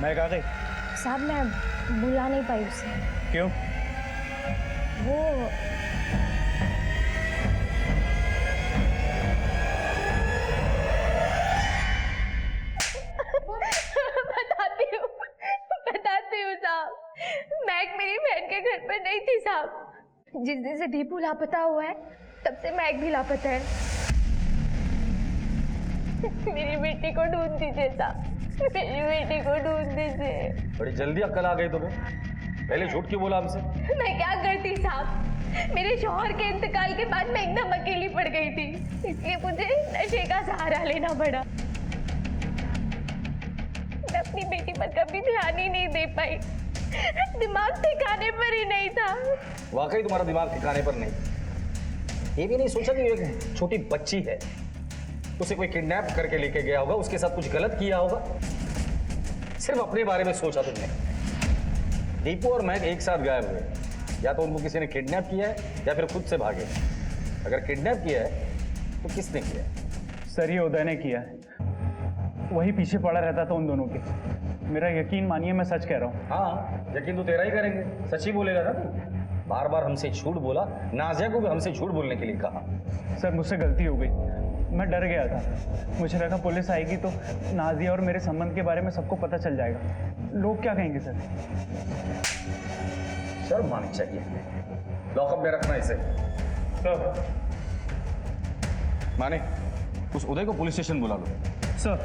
मैं कहा गई? साहब मैं बुला नहीं पाई उसे। क्यों? वो बताती हूँ साहब, मैक मेरी बहन के घर पर नहीं थी साहब। जिस दिन से दीपू लापता हुआ है तब से मैक भी लापता है। मेरी बेटी को ढूंढ दीजिए साहब, मेरी बेटी को ढूंढ दीजिए। बड़ी जल्दी अक्ल आ गई तुम्हें, पहले झूठ क्यों बोला हमसे? मैं क्या करती साहब, मेरे शौहर के इंतकाल के बाद मैं एकदम अकेली पड़ गई थी, इसलिए मुझे नशे का सहारा लेना पड़ा। मैं अपनी बेटी पर कभी ध्यान ही नहीं दे पाई, दिमाग ठिकाने पर ही नहीं था। वाकई तुम्हारा दिमाग ठिकाने पर नहीं। ये भी नहीं सोचा कि एक छोटी बच्ची है, उसे कोई किडनैप करके लेके गया होगा, उसके साथ कुछ गलत किया होगा। सिर्फ अपने बारे में सोचा तुमने। दीपू और मैं एक साथ गायब हुए, या तो उनको किसी ने किडनैप किया है या फिर खुद से भागे। अगर किडनैप किया है तो किसने किया है? सर ये उदय ने किया है, वही पीछे पड़ा रहता था उन दोनों के। मेरा यकीन मानिए, मैं सच कह रहा हूँ। हाँ, यकीन तो तेरा ही करेंगे, सच ही बोलेगा ना तू। बार बार हमसे झूठ बोला, नाजिया को भी हमसे झूठ बोलने के लिए कहा। सर मुझसे गलती हो गई, मैं डर गया था। मुझे लगा पुलिस आएगी तो नाजिया और मेरे संबंध के बारे में सबको पता चल जाएगा। लोग क्या कहेंगे सर? शर्म आनी चाहिए। लॉकअप में रखना इसे। सर। माने उस उदय को पुलिस स्टेशन बुला लो। सर।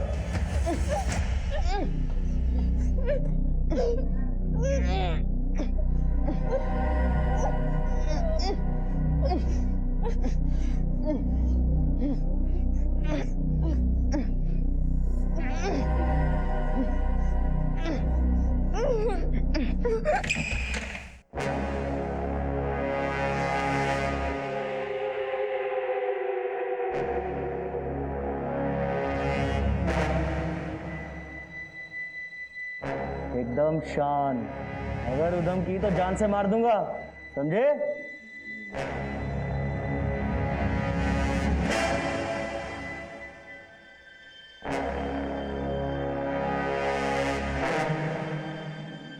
एकदम शांत, अगर उधम की तो जान से मार दूंगा, समझे?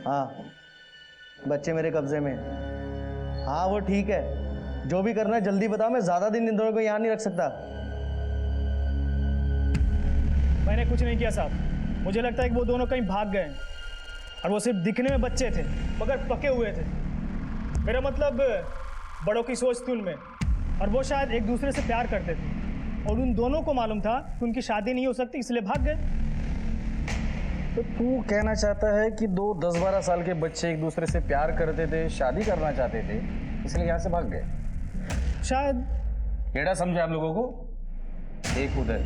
हाँ, बच्चे मेरे कब्जे में। हाँ वो ठीक है, जो भी करना है जल्दी बताओ, मैं ज्यादा दिन इन दोनों को यहाँ नहीं रख सकता। मैंने कुछ नहीं किया साहब, मुझे लगता है कि वो दोनों कहीं भाग गए हैं। और वो सिर्फ दिखने में बच्चे थे मगर पके हुए थे। मेरा मतलब बड़ों की सोच थी उनमें, और वो शायद एक दूसरे से प्यार करते थे और उन दोनों को मालूम था कि उनकी शादी नहीं हो सकती, इसलिए भाग गए। तो तू कहना चाहता है कि दो 10-12 साल के बच्चे एक दूसरे से प्यार करते थे, शादी करना चाहते थे, इसलिए यहाँ से भाग गए? शायद। केड़ा समझे आप लोगों को? एक उदय,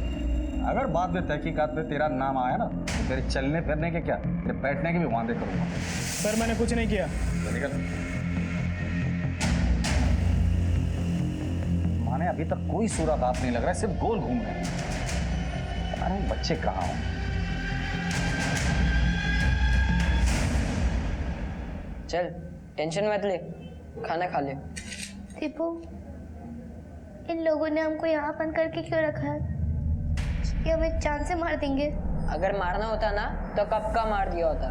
अगर बाद में तहकीकात में तेरा नाम आया ना तो तेरे चलने फिरने के क्या, तेरे बैठने के भी वादे करूंगा। सर मैंने कुछ नहीं किया। निकल। माने अभी तक कोई सूरागात नहीं लग रहा है, सिर्फ गोल घूम रहे हैं। अरे बच्चे कहाँ हो? चल टेंशन मत ले, खाना खा ले। दीपू, इन लोगों ने हमको यहाँ बंद करके क्यों रखा है? ये हमें जान से मार देंगे। अगर मारना होता ना तो कब का मार दिया होता।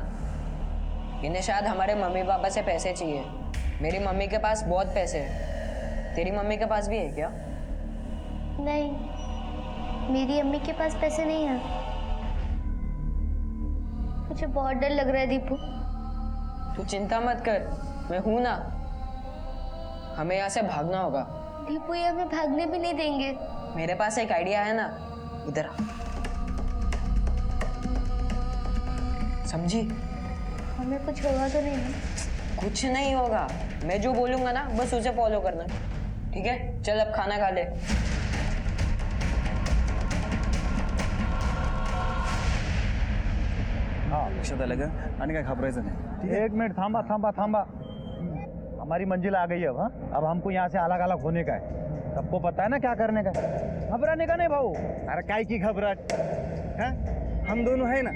इन्हें शायद हमारे मम्मी पापा से पैसे चाहिए। मेरी मम्मी के पास बहुत पैसे हैं। तेरी मम्मी के पास भी है क्या? नहीं, मेरी अम्मी के पास पैसे नहीं है। मुझे बहुत डर लग रहा है दीपू। तू चिंता मत कर, मैं हूं ना। हमें यहाँ से भागना होगा। दीपू ये हमें भागने भी नहीं देंगे। मेरे पास एक आइडिया है ना, इधर आ। समझी? हमें कुछ होगा तो नहीं ना? कुछ नहीं होगा, मैं जो बोलूंगा ना बस उसे फॉलो करना, ठीक है? चल अब खाना खा ले। लक्षात आलं का? आणि काय घाबरायचं नाही। एक मिनट, थांबा थांबा थांबा। हमारी मंजिल आ गई अब। हाँ, अब हमको यहाँ से अलग अलग होने का है। सबको पता है ना क्या करने का। घबराने का नहीं भाऊ। अरे काय की घबराट, हाँ? हम दोनों है ना,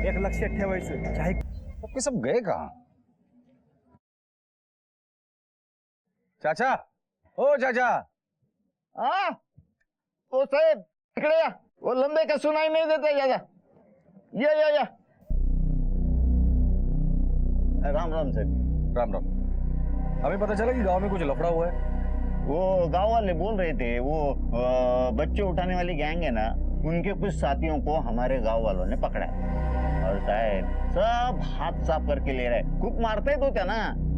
एक लक्षात ठेवायचं। चाहे सबके सब गए कहाँ? चाचा, ओ चाचा। हाँ, ओ साहेब इकडे या। वो लंबे का सुनाई नहीं देता ज्यादा। या राम राम सर। राम राम। हमें पता चला कि गांव में कुछ लफड़ा हुआ है। वो गांव वाले बोल रहे थे वो बच्चे उठाने वाली गैंग है ना, उनके कुछ साथियों को हमारे गांव वालों ने पकड़ा है और साहब सब हाथ साफ करके ले रहे हैं। खूब मारते तो क्या ना।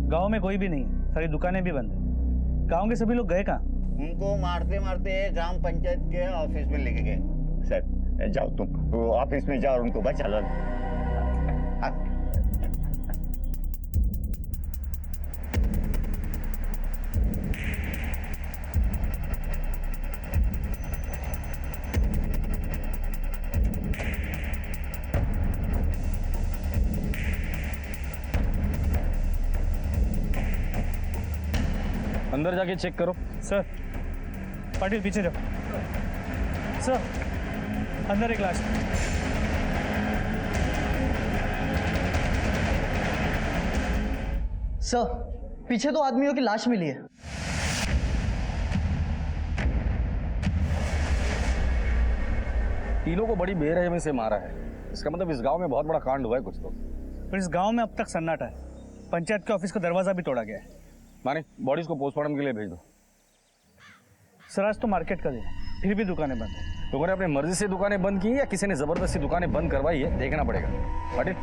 गांव में कोई भी नहीं, सारी दुकानें भी बंद है। गांव के सभी लोग गए कहाँ? उनको मारते मारते ग्राम पंचायत के ऑफिस में लेके गए। सर जाओ तुम वो ऑफिस में जाओ और उनको बचा लो। अंदर जाके चेक करो। सर पाटिल पीछे जाओ। सर अंदर एक लाश है। सर पीछे 2 आदमियों की लाश मिली है। तीनों को बड़ी बेरहमी से मारा है। इसका मतलब इस गांव में बहुत बड़ा कांड हुआ है कुछ तो। पर इस गांव में अब तक सन्नाटा है। पंचायत के ऑफिस का दरवाजा भी तोड़ा गया है। माने बॉडीज को पोस्टमार्टम के लिए भेज दो। सर आज तो मार्केट का दिन है, फिर भी दुकानें बंद है। लोगों ने अपनी मर्जी से दुकानें बंद की या किसी ने जबरदस्ती दुकानें बंद करवाई है, देखना पड़ेगा। पाटिल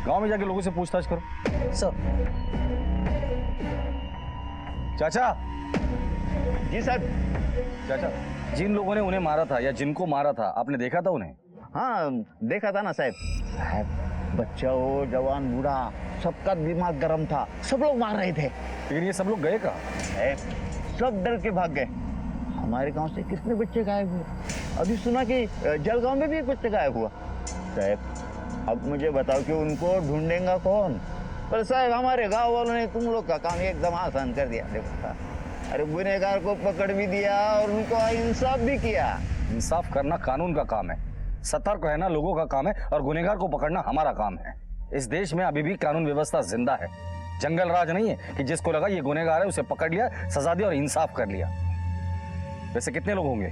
गांव में जाके लोगों से पूछताछ करो। सर चाचा, जी सर। चाचा, जिन लोगों ने उन्हें मारा था या जिनको मारा था आपने देखा था उन्हें? हाँ देखा था ना साहब। बच्चा हो जवान बूढ़ा सबका दिमाग गर्म था, सब लोग मार रहे थे। लेकिन ये सब लोग गए कहाँ? सब डर के भाग गए। हमारे गांव से कितने बच्चे गायब हुए। अभी सुना कि जलगांव में भी एक बच्चा गायब हुआ। साहब अब मुझे बताओ कि उनको ढूंढेगा कौन? पर साहब हमारे गांव वालों ने तुम लोग का काम एकदम आसान कर दिया। देखो अरे गुनहगार को पकड़ भी दिया और उनको इंसाफ भी किया। इंसाफ करना कानून का काम है, सतर्क रहना लोगों का काम है और गुनहगार को पकड़ना हमारा काम है। इस देश में अभी भी कानून व्यवस्था जिंदा है। जंगल राज नहीं है कि जिसको लगा ये गुनहगार है उसे पकड़ लिया, सजा दी और इंसाफ कर लिया। वैसे कितने लोग होंगे?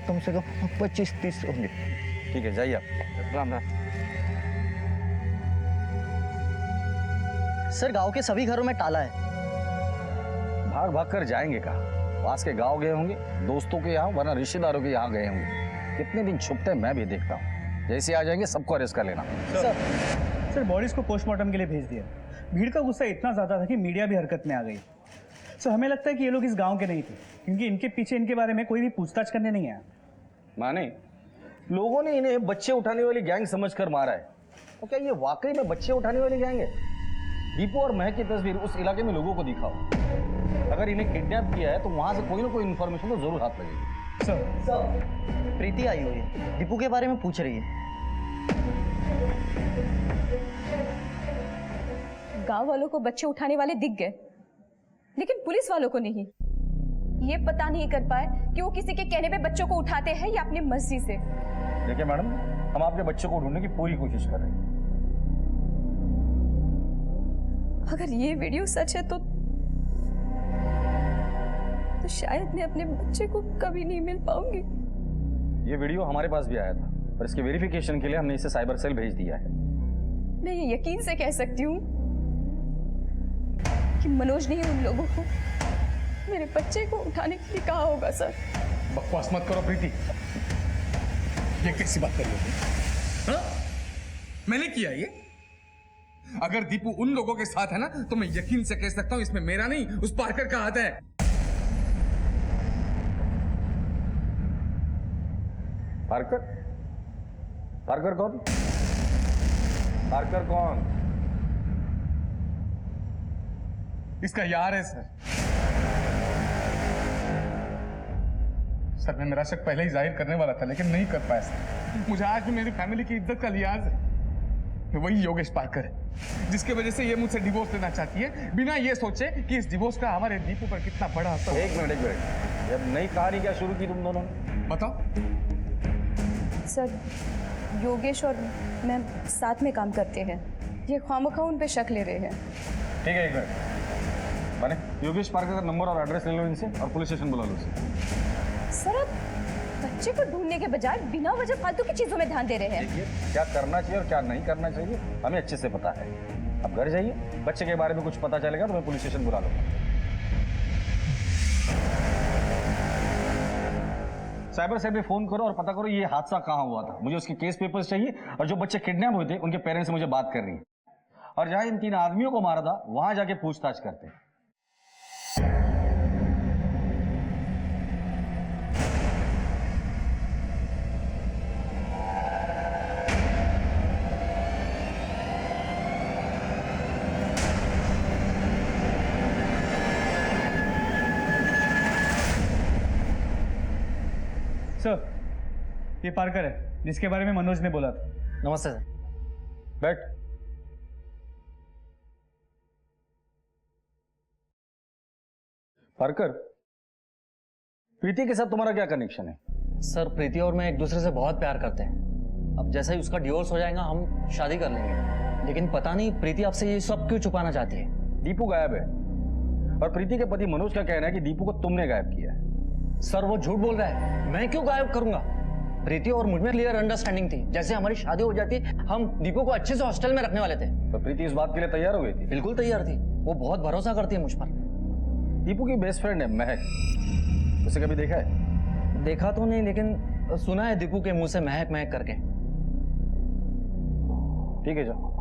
कम से कम 25-30 होंगे। ठीक है जाइए आप। राम राम। सर गांव के सभी घरों में ताला है। भाग भाग कर जाएंगे कहाँ? पास के गांव गए होंगे, दोस्तों के यहाँ, वरना रिश्तेदारों के यहाँ गए होंगे। कितने दिन छुपते मैं भी देखता हूँ। जैसे आ जाएंगे सबको अरेस्ट कर लेना। सर बॉडीज को पोस्टमार्टम के लिए भेज दिया। भीड़ का गुस्सा इतना ज्यादा था कि मीडिया भी हरकत में आ गई। सर हमें लगता है कि ये लोग इस गांव के नहीं थे, क्योंकि इनके पीछे इनके बारे में कोई भी पूछताछ करने नहीं आया। माने लोगों ने इन्हें बच्चे उठाने वाली गैंग समझकर मारा है। तो क्या ये वाकई में बच्चे उठाने वाली गैंग है? दीपू और महक की तस्वीर उस इलाके में लोगों को दिखाओ। अगर इन्हें किडनैप किया है तो वहां से कोई ना कोई इन्फॉर्मेशन तो जरूर हाथ लगेगी। सर प्रीति आई हुई है, दीपू के बारे में पूछ रही है। गांव वालों को बच्चे उठाने वाले दिख गए, लेकिन पुलिस वालों को नहीं। ये पता नहीं कर पाए कि वो किसी के कहने पे बच्चों को उठाते हैं या अपनी मर्जी से। देखिए मैडम, हम आपके बच्चे को ढूंढने की पूरी कोशिश कर रहे हैं। अगर ये वीडियो सच है तो शायद मैं अपने बच्चे को कभी नहीं मिल पाऊंगी। ये वीडियो हमारे पास भी आया था, पर इसके वेरिफिकेशन के लिए हमने इसे साइबर सेल भेज दिया है। मैं ये यकीन से कह सकती हूँ कि मनोज ने ही उन लोगों को मेरे बच्चे को उठाने के लिए कहा होगा। सर बकवास मत करो प्रीति, ये कैसी बात कर रही हो? हाँ? मैंने किया ये? अगर दीपू उन लोगों के साथ है ना तो मैं यकीन से कह सकता हूं इसमें मेरा नहीं उस पार्कर का हाथ है। पार्कर? पार्कर कौन? पार्कर कौन? इसका यार है सर। सर मैं मेरा शक पहले ही जाहिर करने वाला था लेकिन नहीं कर पाया सर। मुझे आज भी मेरी फैमिली की इज्जत का लिहाज है। वही योगेश पार्कर है जिसकी वजह से ये मुझसे डिवोर्स लेना चाहती है, बिना ये सोचे कि इस डिवोर्स का हमारे दीपू पर कितना बड़ा असर। एक मिनट जब नई कहानी क्या शुरू की तुम दोनों ने? बताओ। सर योगेश और मैं साथ में काम करते हैं, ये खामखा उन पे शक ले रहे हैं। ठीक है, एक मिनट। माने योगेश पार्कर का नंबर और एड्रेस ले लो इनसे और पुलिस स्टेशन बुला लो इसे। सर आप बच्चे को ढूंढने के बजाय बिना वजह फालतू की चीजों में ध्यान दे रहे हैं। देखिए क्या करना चाहिए और क्या नहीं करना चाहिए हमें अच्छे से पता है। अब घर जाइए, बच्चे के बारे में कुछ पता चलेगा तो मैं पुलिस स्टेशन बुला लूंगा। साइबर सेल पे फोन करो और पता करो ये हादसा कहाँ हुआ था। मुझे उसके केस पेपर्स चाहिए और जो बच्चे किडनैप हुए थे उनके पेरेंट्स से मुझे बात करनी है। और जहां इन 3 आदमियों को मारा था वहां जाके पूछताछ करते हैं। सर, ये पार्कर है जिसके बारे में मनोज ने बोला था। नमस्ते सर। बैठ। पार्कर, प्रीति के साथ तुम्हारा क्या कनेक्शन है? सर, प्रीति और मैं एक दूसरे से बहुत प्यार करते हैं। अब जैसे ही उसका डिवोर्स हो जाएगा हम शादी कर लेंगे। लेकिन पता नहीं प्रीति आपसे ये सब क्यों छुपाना चाहती है। दीपू गायब है और प्रीति के पति मनोज का कहना है कि दीपू को तुमने गायब किया है। सर, वो झूठ बोल रहा है। मैं क्यों गायब करूंगा? प्रीति और मुझ में क्लियर अंडरस्टैंडिंग थी। जैसे हमारी शादी हो जाती हम दीपू को अच्छे से हॉस्टल में रखने वाले थे। तो प्रीति इस बात के लिए तैयार हो गई थी? बिल्कुल तैयार थी। वो बहुत भरोसा करती है मुझ पर। दीपू की बेस्ट फ्रेंड है महक, उसे कभी देखा है? देखा तो नहीं, लेकिन सुना है दीपू के मुंह से महक महक करके। ठीक है, जाओ।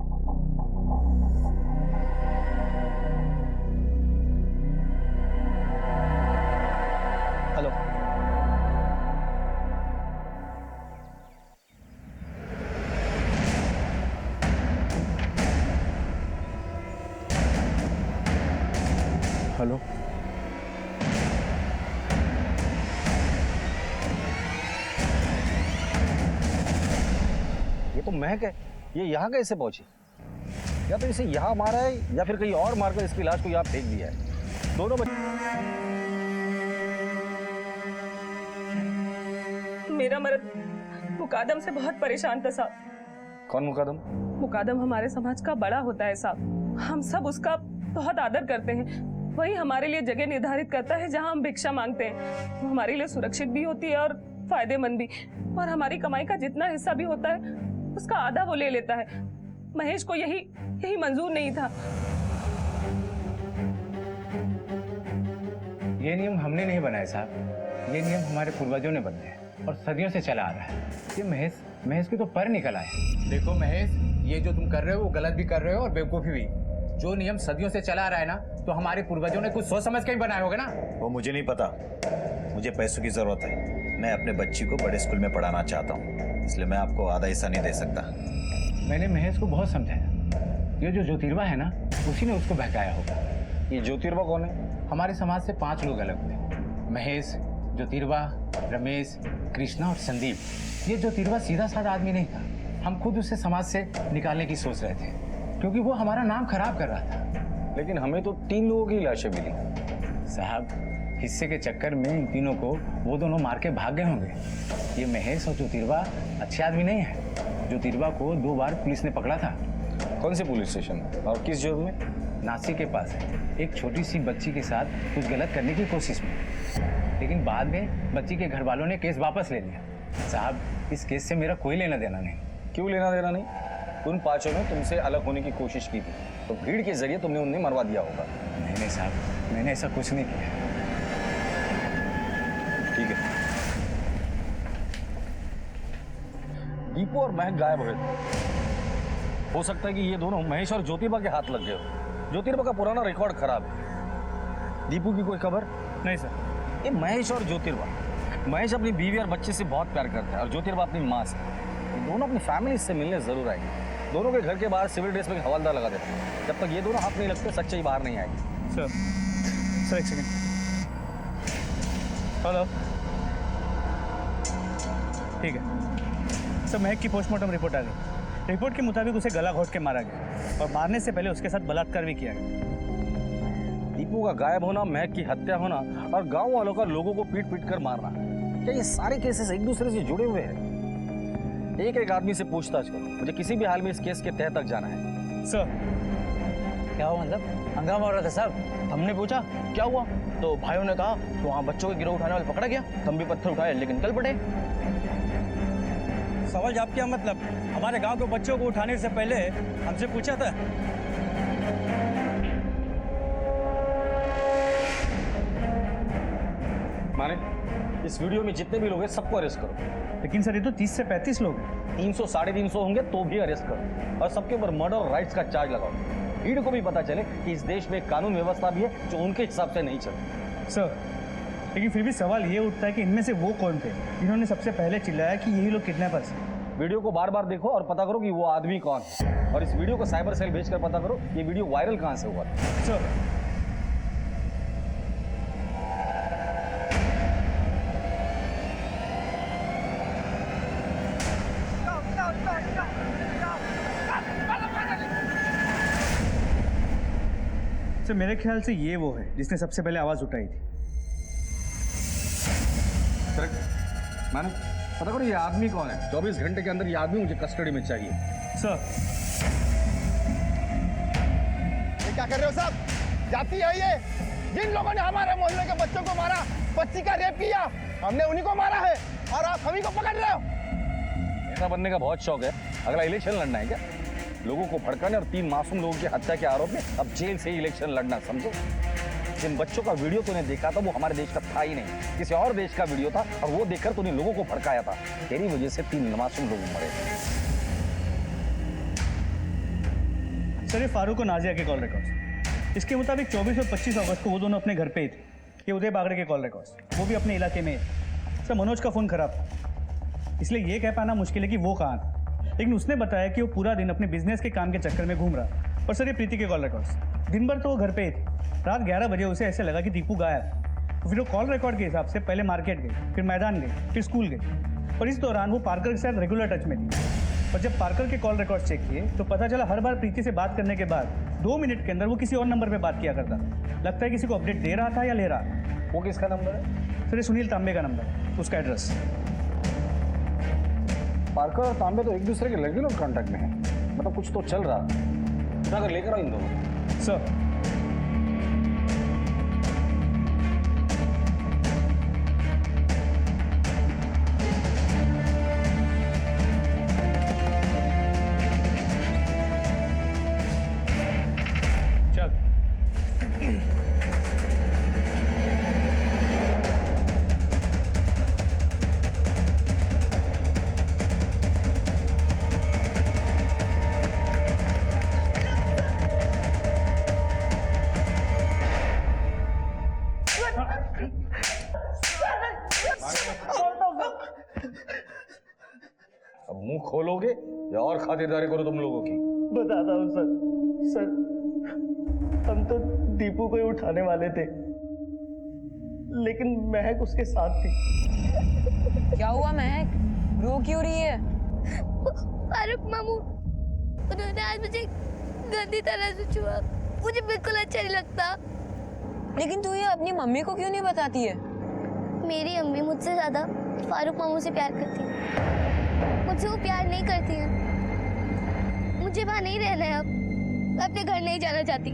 हेलो। हेलो। ये तो महक है। ये यहाँ कैसे पहुंची? या तो इसे यहाँ मारा है या फिर कहीं और मारकर इसकी लाश को यहाँ फेंक दिया है। दोनों मेरा मर्द मुकादम से बहुत परेशान था साहब। कौन मुकादम? मुकादम हमारे समाज का बड़ा होता है साहब। हम सब उसका बहुत आदर करते हैं। वही हमारे लिए जगह निर्धारित करता है जहां हम भिक्षा मांगते हैं। वो हमारे लिए सुरक्षित भी होती है और फायदेमंद भी। और हमारी कमाई का जितना हिस्सा भी होता है उसका आधा वो ले लेता है। महेश को यही मंजूर नहीं था। ये नियम हमने नहीं बनाए साहब, ये नियम हमारे पूर्वजों ने बनाए और सदियों से चला आ रहा है। ये महेश की तो पर निकल आए। देखो महेश, ये जो तुम कर रहे हो वो गलत भी कर रहे हो और बेवकूफ़ी भी। जो नियम सदियों से चला आ रहा है ना, तो हमारे पूर्वजों ने कुछ सोच समझ के ही बनाया होगा ना। वो मुझे नहीं पता। मुझे पैसों की जरूरत है। मैं अपने बच्ची को बड़े स्कूल में पढ़ाना चाहता हूँ, इसलिए मैं आपको आधा हिस्सा नहीं दे सकता। मैंने महेश को बहुत समझाया। ये जो ज्योतिर्वा है ना, उसी ने उसको बहकाया होगा। ये ज्योतिर्वा कौन है? हमारे समाज से 5 लोग अलग थे। महेश, ज्योतिर्वा, रमेश, कृष्णा और संदीप। ये ज्योतिर्वा सीधा साधा आदमी नहीं था। हम खुद उसे समाज से निकालने की सोच रहे थे क्योंकि वो हमारा नाम खराब कर रहा था। लेकिन हमें तो 3 लोगों की लाशें मिली साहब। हिस्से के चक्कर में इन तीनों को वो दोनों मार के भाग गए होंगे। ये महेश और ज्योतिर्वा अच्छे आदमी नहीं है। ज्योतिर्वा को 2 बार पुलिस ने पकड़ा था। कौन से पुलिस स्टेशन और किस जुर्म में? नासिक के पास है। एक छोटी सी बच्ची के साथ कुछ गलत करने की कोशिश में। लेकिन बाद में बच्ची के घर वालों ने केस वापस ले लिया। साहब, इस केस से मेरा कोई लेना देना नहीं। क्यों लेना देना नहीं? उन 5 ने तुमसे अलग होने की कोशिश की थी, तो भीड़ के जरिए तुमने उन्हें मरवा दिया होगा। नहीं साहब, मैंने ऐसा कुछ नहीं किया। ठीक है। दीपू और महक गायब हो गए थे। हो सकता है कि ये दोनों महेश और ज्योतिर्वा के हाथ लग गए हो। ज्योतिर्वा का पुराना रिकॉर्ड खराब है। दीपू की कोई खबर? नहीं सर। ये महेश और ज्योतिर्वा, महेश अपनी बीवी और बच्चे से बहुत प्यार करता है और ज्योतिर्वा अपनी माँ से। ये दोनों अपनी फैमिली से मिलने जरूर आएंगे। दोनों के घर के बाहर सिविल ड्रेस में हवलदार लगा देते हैं। जब तक ये दोनों हाथ नहीं लगते सच्चाई बाहर नहीं आएगी। सर एक सेकेंड। हेलो। ठीक है सर, महक की पोस्टमार्टम रिपोर्ट आ गई। रिपोर्ट के मुताबिक उसे गला घोट के मारा गया और मारने से पहले उसके साथ बलात्कार भी किया गया। दीपू का गायब होना, महक की हत्या होना और गांव वालों का लोगों को पीट पीट कर मारना, क्या ये सारे केसेस एक दूसरे से जुड़े हुए हैं? एक एक आदमी से पूछताछ करो। मुझे किसी भी हाल में इस केस के तह तक जाना है। सर क्या हुआ? मतलब हंगामा हो रहा था साहब। हमने पूछा क्या हुआ, तो भाइयों ने कहा तो वहाँ बच्चों के गिरोह उठाने वाले पकड़ा गया। हम भी पत्थर उठाए लेकिन निकल पड़े। सवाल जवाब क्या मतलब? हमारे गांव के बच्चों को उठाने से पहले हमसे पूछा था। माने इस वीडियो में जितने भी लोग हैं सबको अरेस्ट करो। लेकिन सर ये तो 30 से 35 लोग हैं। 300 350 होंगे तो भी अरेस्ट करो और सबके ऊपर मर्डर और राइट्स का चार्ज लगाओ। भीड़ को भी पता चले कि इस देश में कानून व्यवस्था भी है जो उनके हिसाब से नहीं चलती। सर लेकिन फिर भी सवाल ये उठता है कि इनमें से वो कौन थे जिन्होंने सबसे पहले चिल्लाया कि यही लोग किडनैपर्स हैं। वीडियो को बार बार देखो और पता करो कि वो आदमी कौन है और इस वीडियो को साइबर सेल भेजकर पता करो ये वीडियो वायरल कहां से हुआ। सर सर मेरे ख्याल से ये वो है जिसने सबसे पहले आवाज उठाई थी। करेक्ट मैंने पता करो ये आदमी कौन है। 24 घंटे के अंदर ये आदमी मुझे कस्टडी में चाहिए। सर ये क्या कर रहे हो साहब? जाती है ये जिन लोगों ने हमारे मोहल्ले के बच्चों को मारा, बच्ची का रेप किया, हमने उन्हीं को मारा है और आप सभी को पकड़ रहे हो। नेता बनने का बहुत शौक है। अगला इलेक्शन लड़ना है क्या? लोगों को भड़काने और 3 मासूम लोगों की हत्या के आरोप में अब जेल से ही इलेक्शन लड़ना, समझो। जिन बच्चों का वीडियो तूने देखा था वो हमारे देश का था ही नहीं, किसी और देश का वीडियो था और वो देखकर तूने लोगों को भड़काया था। तेरी वजह से 3 मासूम लोग मरे। सर ये फारूक और नाजिया के कॉल रिकॉर्ड्स। इसके मुताबिक 24 और 25 अगस्त को वो दोनों अपने घर पे ही थे। ये उदय बागड़े के कॉल रिकॉर्ड्स, वो भी अपने इलाके में। सर मनोज का फ़ोन खराब था, इसलिए ये कह पाना मुश्किल है कि वो कहाँ था, लेकिन उसने बताया कि वो पूरा दिन अपने बिजनेस के काम के चक्कर में घूम रहा। और सर ये प्रीति के कॉल रिकॉर्ड्स, दिन भर तो वो घर पे ही थे। रात 11 बजे उसे ऐसे लगा कि दीपू गायब। तो फिर वो कॉल रिकॉर्ड के हिसाब से पहले मार्केट गई, फिर मैदान गई, फिर स्कूल गई और इस दौरान वो पार्कर के साथ रेगुलर टच में थी। और जब पार्कर के कॉल रिकॉर्ड चेक किए तो पता चला हर बार प्रीति से बात करने के बाद 2 मिनट के अंदर वो किसी और नंबर पे बात किया करता। लगता है किसी को अपडेट दे रहा था या ले रहा था। वो किसका नंबर है? सर ये सुनील तांबे का नंबर है, उसका एड्रेस। पार्कर और तांबे तो एक दूसरे के रेगुलर कांटेक्ट में हैं, मतलब कुछ तो चल रहा है। जाकर लेकर आओ इन दोनों। सर अब मुंह खोलोगे या और खातिरदारी करो तुम लोगों की? बताता हूँ सर, हम तो दीपू को ही उठाने वाले थे, लेकिन महक उसके साथ थी। क्या हुआ महक? रो क्यों रही है? फारूक मामू उन्होंने आज मुझे गंदी तरह से छुआ, मुझे बिल्कुल अच्छा नहीं लगता। लेकिन तू ये अपनी मम्मी को क्यों नहीं बताती है? मेरी अम्मी मुझसे ज्यादा फारूक मामू से प्यार करती है, मुझसे वो प्यार नहीं करती है। मुझे वहाँ नहीं रहना है, अब मैं अपने घर नहीं जाना चाहती।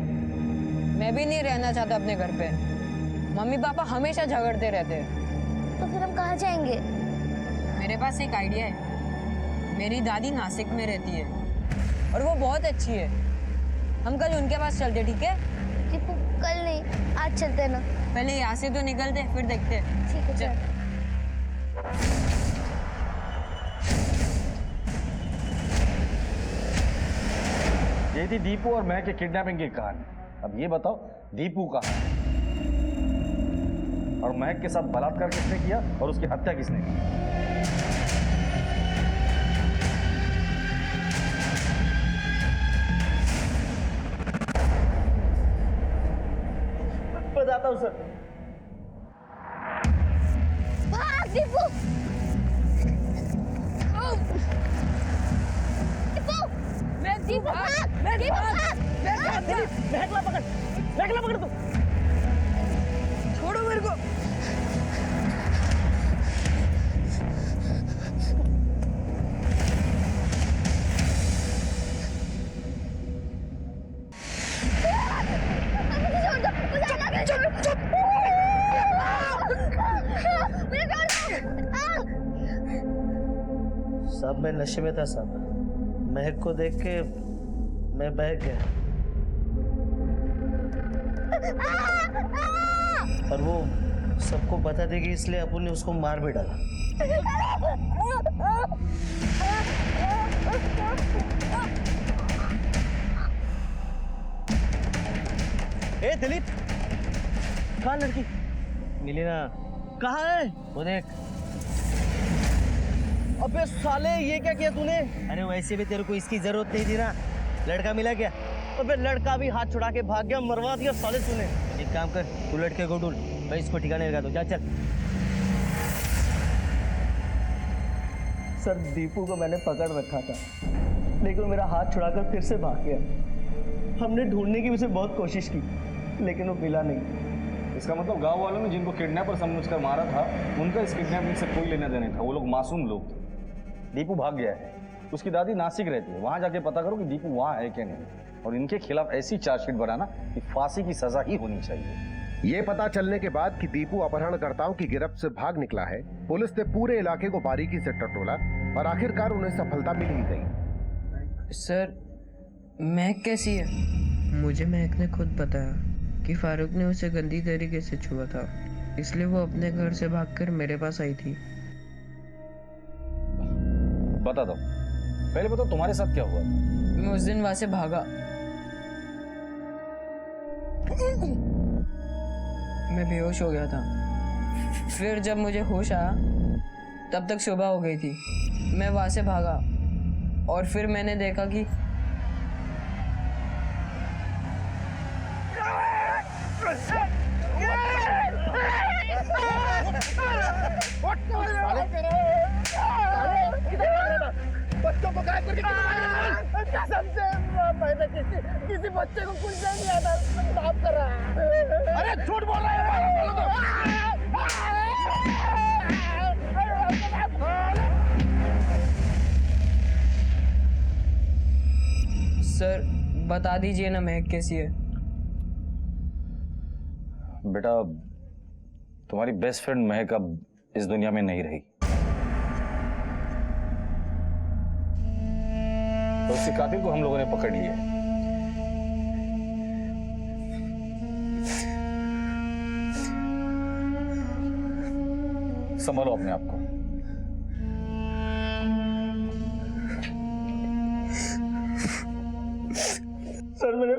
मैं भी नहीं रहना चाहता अपने घर पे। मम्मी पापा हमेशा झगड़ते रहते हैं। तो फिर हम कहाँ जाएंगे? मेरे पास एक आइडिया है। मेरी दादी नासिक में रहती है और वो बहुत अच्छी है। हम कल उनके पास चलते, ठीक है? दीपू कल नहीं, आज चलते ना। पहले यहाँ से तो निकलते, फिर देखते। ठीक है चल। ये थी दीपू और महक के किडनैपिंग की कहानी। अब ये बताओ दीपू कहाँ है और महक के साथ बलात्कार किसने किया और उसकी हत्या किसने की? बताता हूँ सर। भाग दीपू! दीपू भाग! महकला पकड़ तू। छोड़ो मेरे को। सब मैं नशे में था साहब। महक को देख के मैं बहक गया और वो सबको बता देगी इसलिए अपुन ने उसको मार भी डाला। ए दिलीप, कहाँ लड़की? मिली ना? कहाँ है? वो देख। अबे साले ये क्या किया तूने? अरे वैसे भी तेरे को इसकी जरूरत नहीं थी ना। लड़का मिला क्या? अबे लड़का भी हाथ छुड़ा के भाग गया, मरवा दिया साले तूने। एक काम कर, तू लड़के को ढूंढ, मैं इसको ठिकाने लगा दूं। जा चल। सर दीपू को मैंने पकड़ रखा था, लेकिन मेरा हाथ छुड़ाकर फिर से भाग गया। हमने ढूंढने की उसे बहुत कोशिश की, लेकिन वो मिला नहीं। इसका मतलब गांव वालों ने जिनको किडनैपर समझकर मारा था, उनका इस किडनैपिंग से कोई लेना देना था। वो लोग मासूम लोग थे। दीपू भाग गया है, उसकी दादी नासिक रहती है, वहां जाके पता करो कि दीपू वहां है क्या नहीं। और इनके खिलाफ ऐसी चार्जशीट बनाना कि फांसी की सजा ही होनी चाहिए। ये पता चलने के बाद कि दीपू अपहरणकर्ताओं की गिरफ्त से भाग निकला है, पुलिस ने पूरे इलाके को बारीकी से टटोला और आखिरकार उन्हें सफलता मिल ही गई। सर, महक कैसी है? मुझे महक ने खुद बताया कि फारूक ने उसे गंदी तरीके से छुआ था, इसलिए वो अपने घर से भागकर मेरे पास आई थी। बता दो, पहले बताओ तुम्हारे साथ क्या हुआ? मैं उस दिन वहां से भागा। मैं बेहोश हो गया था। फिर जब मुझे होश आया तब तक सुबह हो गई थी। मैं वहां से भागा और फिर मैंने देखा कि बच्चों को गायब करके कसम से मैंने किसी बच्चे को कुछ नहीं आता। माफ कर रहा है। अरे झूठ बोल रहा है। सर बता दीजिए ना महक कैसी है? बेटा, तुम्हारी बेस्ट फ्रेंड महक अब इस दुनिया में नहीं रही। तो उसी कातिल को हम लोगों ने पकड़ लिया। संभालो अपने आप को। सर मैंने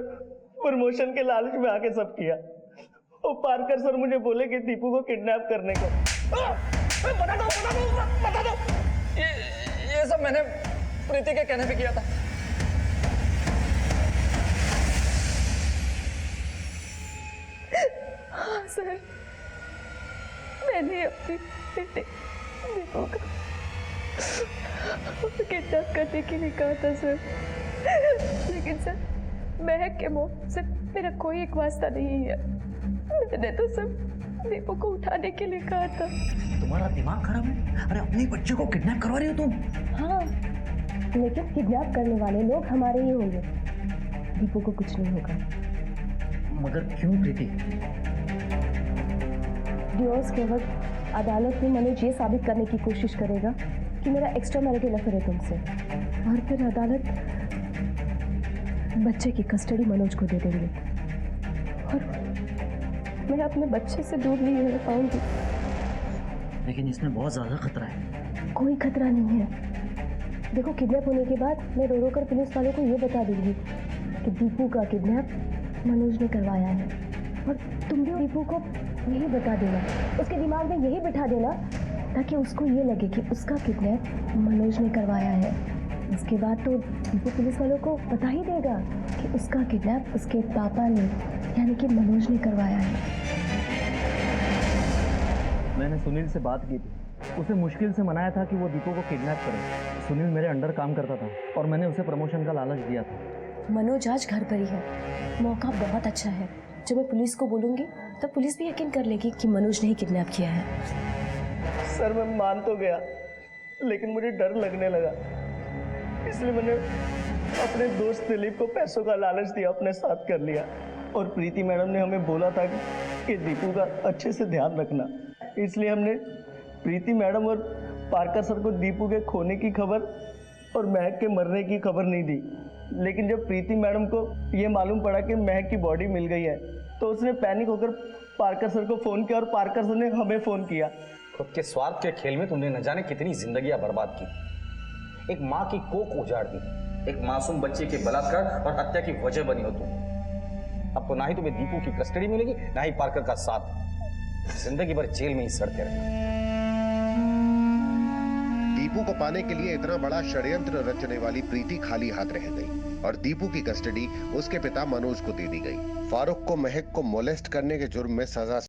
प्रमोशन के लालच में आके सब किया। वो पारकर सर मुझे बोले कि दीपू को किडनैप करने को। बता दो। ये सब मैंने प्रीति के कहने पे किया था। हाँ सर, मैंने अपने बेटे दीपू का किडनैप करने के लिए कहा था सर, लेकिन सर महक के मुंह से मेरा कोई एक वास्ता नहीं है। मैंने तो सब दीपू को उठाने के लिए कहा था। तुम्हारा दिमाग खराब है? अरे अपने बच्चे को किडनैप करवा रही हो तुम? हाँ, लेकिन किडनैप करने वाले लोग हमारे ही होंगे, दीपू को कुछ नहीं होगा। मगर क्यों प्रीति? डिवोर्स के वक्त अदालत में मनोज ये साबित करने की कोशिश करेगा कि मेरा एक्स्ट्रा मैरिटल अफेयर है तुमसे, और फिर अदालत बच्चे की कस्टडी मनोज को दे देंगे और मैं अपने बच्चे से दूर नहीं रह पाऊंगी। लेकिन इसमें बहुत ज्यादा खतरा है। कोई खतरा नहीं है। देखो, किडनैप होने के बाद मैं रो रो कर पुलिस वालों को ये बता दूंगी कि दीपू का किडनैप मनोज ने करवाया है, और तुम भी दीपू को यही बता देना, उसके दिमाग में यही बिठा देना ताकि उसको ये लगे कि उसका किडनैप मनोज ने करवाया है। इसके बाद तो दीपू पुलिस वालों को बता ही देगा कि उसका किडनैप उसके पापा ने यानी कि मनोज ने करवाया है। मैंने सुनील से बात की थी, उसे मुश्किल से मनाया था कि वो दीपू को किडनैप करे। सुनील मेरे अंडर काम करता था और मैंने उसे प्रमोशन का लालच दिया था। मनोज आज घर पर ही है, मौका बहुत अच्छा है। जब मैं पुलिस को बोलूंगी तो पुलिस भी यकीन कर लेगी कि मनोज ने ही किडनैप किया है। सर मैं मान तो गया, लेकिन मुझे डर लगने लगा, इसलिए मैंने अपने दोस्त दिलीप को पैसों का लालच दिया, अपने साथ कर लिया। और प्रीति मैडम ने हमें बोला था कि दीपू का अच्छे से ध्यान रखना, इसलिए हमने प्रीति मैडम और पारकर सर को दीपू के खोने की खबर और महक के मरने की खबर नहीं दी। लेकिन जब प्रीति मैडम को ये मालूम पड़ा कि महक की बॉडी मिल गई है, तो उसने पैनिक होकर पारकर सर को फोन किया और पारकर सर ने हमें फोन किया। खुद के स्वार्थ के खेल में तुमने न जाने कितनी जिंदगियां बर्बाद की। एक माँ की कोख उजाड़ दी, एक मासूम बच्चे के बलात्कार और हत्या की वजह बनी हो तुम। अब तो ना ही तुम्हें दीपू की कस्टडी मिलेगी, ना ही पारकर का साथ। जिंदगी भर जेल में ही सड़ते रहना। दीपू को पाने के लिए इतना बड़ा षड्यंत्र रचने वाली प्रीति खाली हाथ रह गई और दीपू की कस्टडी उसके पिता मनोज को दे दी गई। फारूक को महक को मोलेस्ट करने के जुर्म में सजा